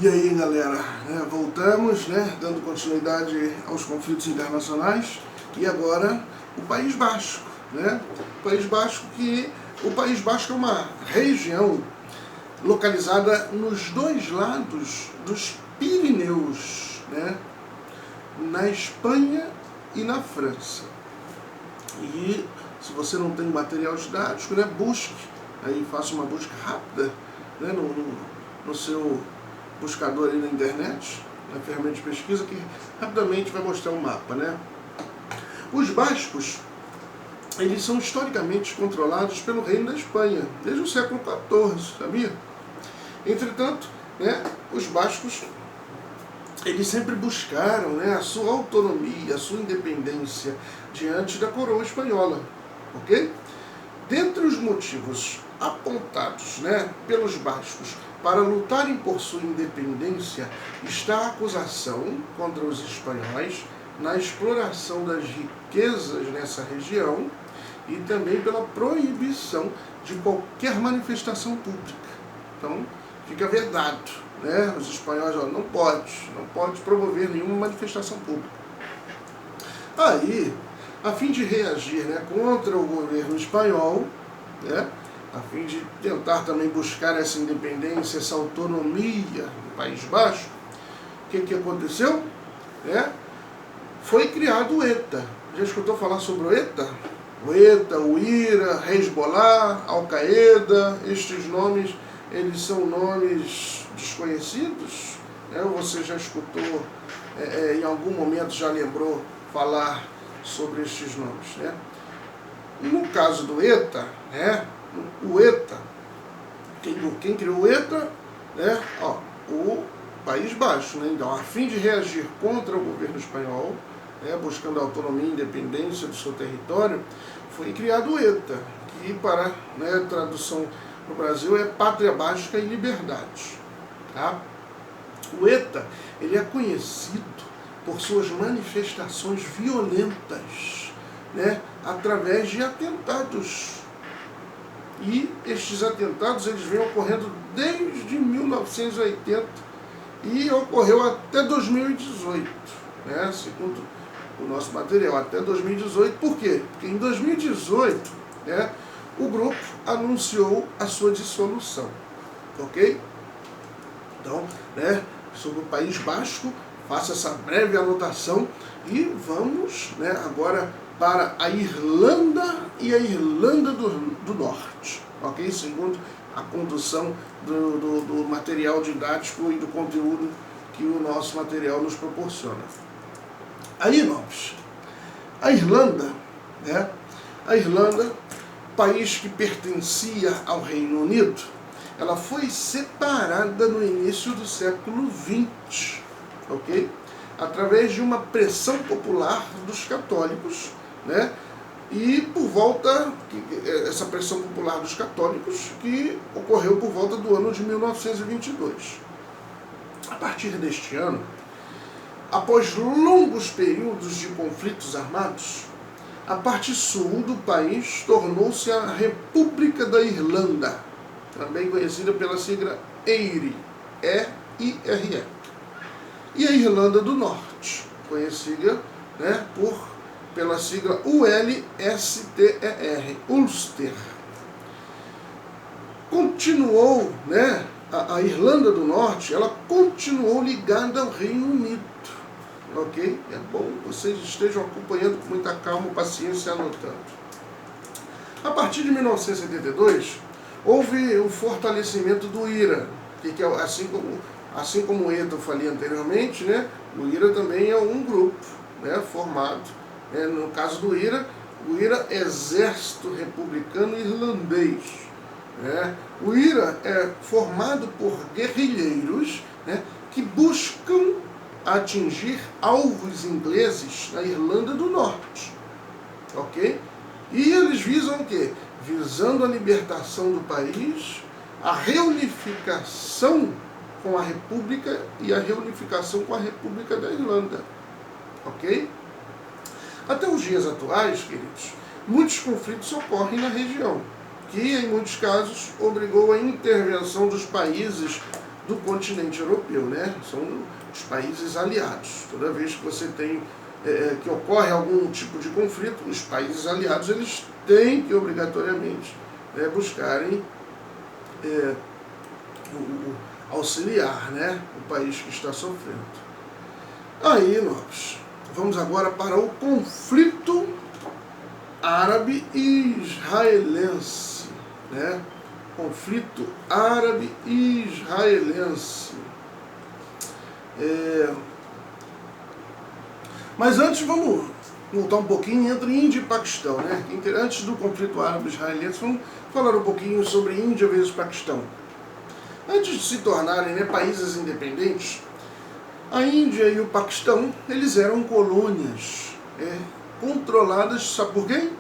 E aí, galera, voltamos, dando continuidade aos conflitos internacionais, e agora o País Basco, o País Basco é uma região localizada nos dois lados dos Pirineus, na Espanha e na França. E se você não tem material didático, busque, aí faça uma busca rápida, no seu buscador aí na internet, na ferramenta de pesquisa, que rapidamente vai mostrar um mapa, Os bascos, eles são historicamente controlados pelo reino da Espanha, desde o século XIV, sabia? Entretanto, os bascos, eles sempre buscaram a sua autonomia, a sua independência diante da coroa espanhola, ok? Dentre os motivos apontados pelos bascos para lutarem por sua independência está a acusação contra os espanhóis na exploração das riquezas nessa região e também pela proibição de qualquer manifestação pública. Então, fica vedado, os espanhóis não pode promover nenhuma manifestação pública. Aí, a fim de reagir contra o governo espanhol, a fim de tentar também buscar essa independência, essa autonomia do País Basco, o que aconteceu? Foi criado o ETA. Já escutou falar sobre o ETA? O ETA, o IRA, Hezbollah, Al-Qaeda, estes nomes, eles são nomes desconhecidos? Você já escutou, em algum momento já lembrou falar sobre estes nomes, No caso do ETA, o ETA, quem criou o ETA, o País Basco, Então, a fim de reagir contra o governo espanhol, buscando a autonomia e independência do seu território, foi criado o ETA, que para tradução no Brasil é Pátria Basca e Liberdade. O ETA, ele é conhecido por suas manifestações violentas, através de atentados. E estes atentados eles vêm ocorrendo desde 1980 e ocorreu até 2018, segundo o nosso material, até 2018. Por quê? Porque em 2018 o grupo anunciou a sua dissolução, ok? Então, sobre o País Basco, faça essa breve anotação e vamos agora para a Irlanda e a Irlanda do Norte, ok? Segundo a condução do material didático e do conteúdo que o nosso material nos proporciona. Aí, irmãos, a Irlanda, país que pertencia ao Reino Unido, ela foi separada no início do século XX, ok? Através de uma pressão popular dos católicos, e por volta, essa pressão popular dos católicos, que ocorreu por volta do ano de 1922. A partir deste ano, após longos períodos de conflitos armados, a parte sul do país tornou-se a República da Irlanda, também conhecida pela sigla EIRE, E-I-R-E. E a Irlanda do Norte, conhecida pela sigla ULSTER, Ulster. Continuou, a Irlanda do Norte, ela continuou ligada ao Reino Unido, ok? É bom que vocês estejam acompanhando com muita calma, paciência e anotando. A partir de 1972, houve o fortalecimento do IRA, que é assim como o ETA eu falei anteriormente, o IRA também é um grupo formado, no caso do IRA, o IRA Exército Republicano Irlandês. O IRA é formado por guerrilheiros que buscam atingir alvos ingleses na Irlanda do Norte, ok? E eles visam o quê? Visando a libertação do país, a reunificação com a República e a reunificação com a República da Irlanda, ok? Até os dias atuais, queridos, muitos conflitos ocorrem na região, que em muitos casos obrigou a intervenção dos países do continente europeu, né? São os países aliados. Toda vez que você tem que ocorre algum tipo de conflito, os países aliados eles têm que obrigatoriamente buscarem auxiliar, né, o país que está sofrendo. Aí nós vamos agora para o conflito árabe-israelense, né? Conflito árabe-israelense. Mas antes vamos voltar um pouquinho entre Índia e Paquistão, né? Antes do conflito árabe-israelense, vamos falar um pouquinho sobre Índia versus Paquistão. Antes de se tornarem, né, países independentes, a Índia e o Paquistão, eles eram colônias controladas, sabe por quem?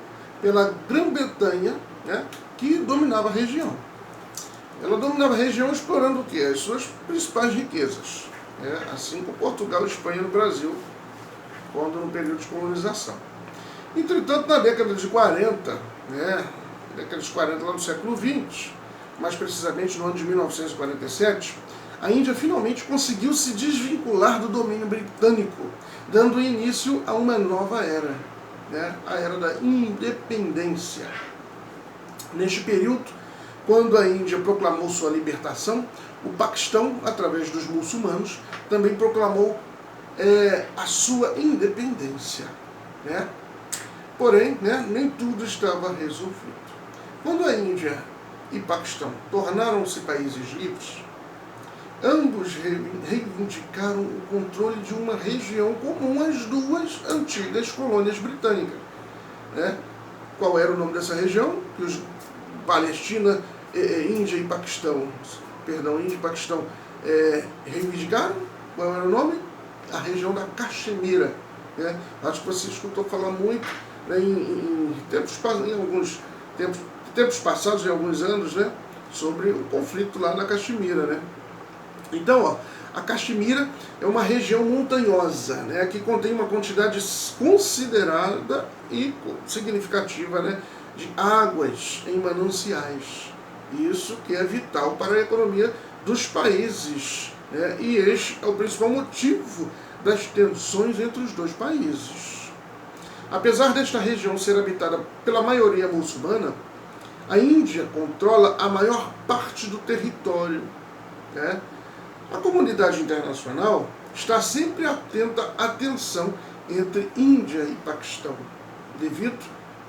Pela Grã-Bretanha, né, que dominava a região. Ela dominava a região explorando o quê? As suas principais riquezas, assim como Portugal, Espanha no Brasil, quando no período de colonização. Entretanto, na década de 40, década de 40 lá no século XX, mais precisamente no ano de 1947, a Índia finalmente conseguiu se desvincular do domínio britânico, dando início a uma nova era, a era da independência. Neste período, quando a Índia proclamou sua libertação, o Paquistão, através dos muçulmanos, também proclamou a sua independência. Porém, nem tudo estava resolvido. Quando a Índia e Paquistão tornaram-se países livres, ambos reivindicaram o controle de uma região comum às duas antigas colônias britânicas. Qual era o nome dessa região? Que os Palestina, Índia e Paquistão reivindicaram? Qual era o nome? A região da Caxemira. Acho que você escutou falar muito em alguns tempos passados, em alguns anos, sobre o conflito lá na Caxemira. Então, a Caxemira é uma região montanhosa, que contém uma quantidade considerada e significativa de águas em mananciais. Isso que é vital para a economia dos países. E este é o principal motivo das tensões entre os dois países. Apesar desta região ser habitada pela maioria muçulmana, a Índia controla a maior parte do território. A comunidade internacional está sempre atenta à tensão entre Índia e Paquistão, devido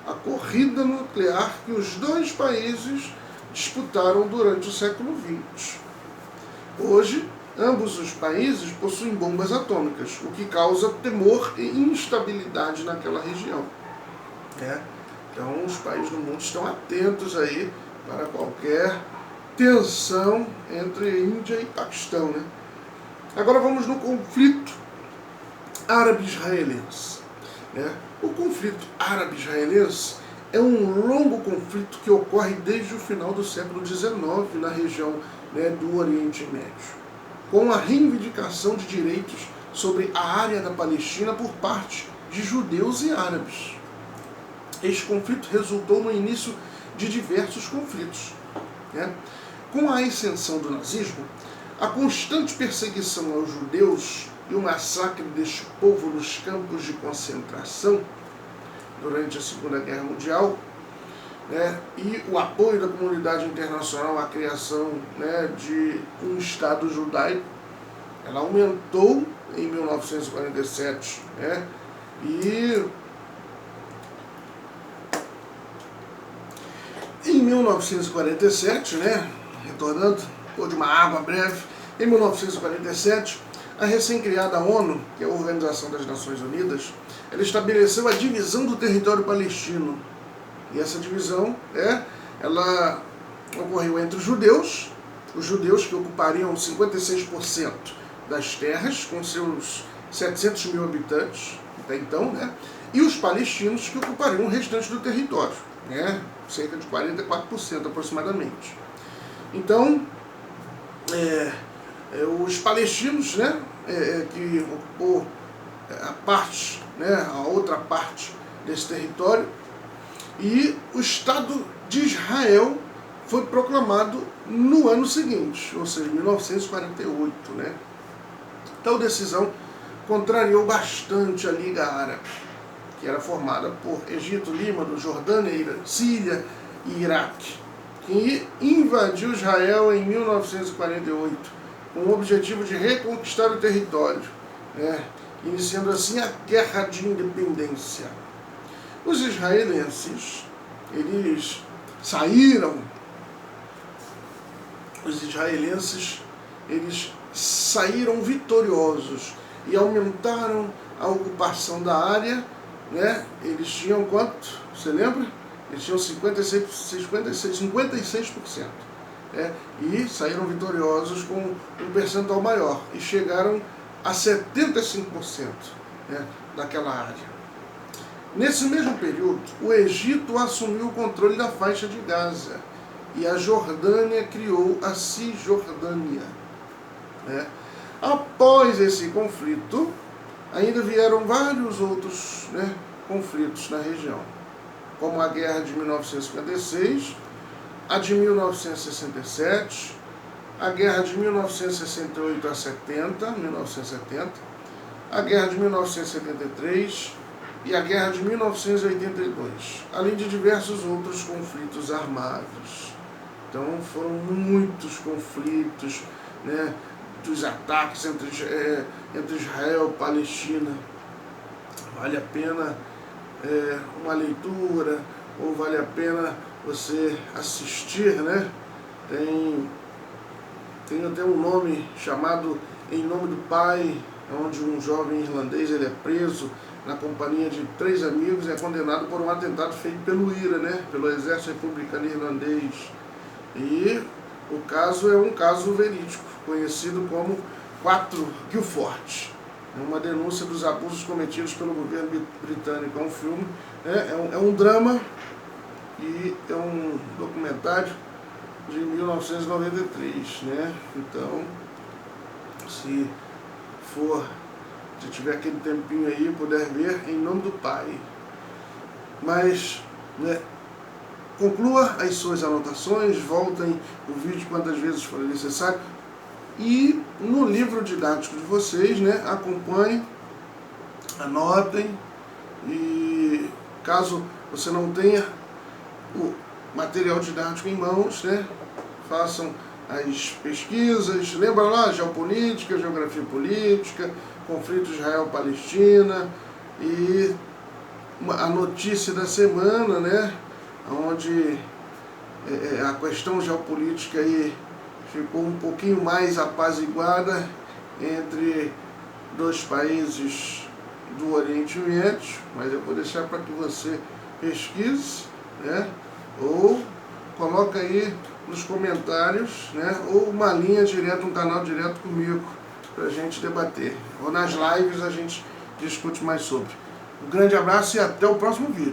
à corrida nuclear que os dois países disputaram durante o século XX. Hoje, ambos os países possuem bombas atômicas, o que causa temor e instabilidade naquela região. Então, os países do mundo estão atentos aí para qualquer tensão entre Índia e Paquistão. Agora vamos no conflito árabe-israelense. O conflito árabe-israelense é um longo conflito que ocorre desde o final do século XIX na região do Oriente Médio, com a reivindicação de direitos sobre a área da Palestina por parte de judeus e árabes. Este conflito resultou no início de diversos conflitos. Com a ascensão do nazismo, a constante perseguição aos judeus e o massacre deste povo nos campos de concentração durante a Segunda Guerra Mundial, e o apoio da comunidade internacional à criação de um Estado judaico, ela aumentou em 1947, e em 1947, retornando de uma água breve, em 1947, a recém-criada ONU, que é a Organização das Nações Unidas, ela estabeleceu a divisão do território palestino. E essa divisão, ela ocorreu entre os judeus que ocupariam 56% das terras, com seus 700 mil habitantes, até então, e os palestinos, que ocupariam o restante do território, cerca de 44% aproximadamente. Então, os palestinos, que ocupou a outra parte desse território, e o Estado de Israel foi proclamado no ano seguinte, ou seja, 1948, né? Tal decisão contrariou bastante a Liga Árabe, que era formada por Egito, Líbano, Jordânia, Síria e Iraque, que invadiu Israel em 1948, com o objetivo de reconquistar o território, né? Iniciando assim a Guerra de Independência. Os israelenses, eles saíram vitoriosos e aumentaram a ocupação da área, né? Eles tinham quanto? Você lembra? Eles tinham 56%. Né? E saíram vitoriosos com um percentual maior e chegaram a 75%, né, daquela área. Nesse mesmo período, o Egito assumiu o controle da faixa de Gaza e a Jordânia criou a Cisjordânia. Né? Após esse conflito, ainda vieram vários outros, né, conflitos na região, como a Guerra de 1956, a de 1967, a Guerra de 1968 a 1970, a Guerra de 1973 e a Guerra de 1982, além de diversos outros conflitos armados. Então foram muitos conflitos, né, dos ataques entre Israel e Palestina. Vale a pena uma leitura, ou vale a pena você assistir, né? Tem até um nome chamado Em Nome do Pai, onde um jovem irlandês ele é preso na companhia de 3 amigos e é condenado por um atentado feito pelo IRA, né? Pelo Exército Republicano Irlandês. E o caso é um caso verídico, conhecido como 4 Guilford. É uma denúncia dos abusos cometidos pelo governo britânico. É um filme, é um drama e é um documentário de 1993, né? Então, se tiver aquele tempinho aí, puder ver, Em Nome do Pai. Mas, né, conclua as suas anotações, voltem o vídeo quantas vezes for necessário. E no livro didático de vocês, né, acompanhem, anotem, e caso você não tenha o material didático em mãos, né, façam as pesquisas. Lembra lá, geopolítica, geografia política, conflito Israel-Palestina e a notícia da semana, né, onde a questão geopolítica aí ficou um pouquinho mais apaziguada entre 2 países do Oriente Médio, mas eu vou deixar para que você pesquise, né? Ou coloca aí nos comentários, né? Ou uma linha direta, um canal direto comigo, para a gente debater. Ou nas lives a gente discute mais sobre. Um grande abraço e até o próximo vídeo.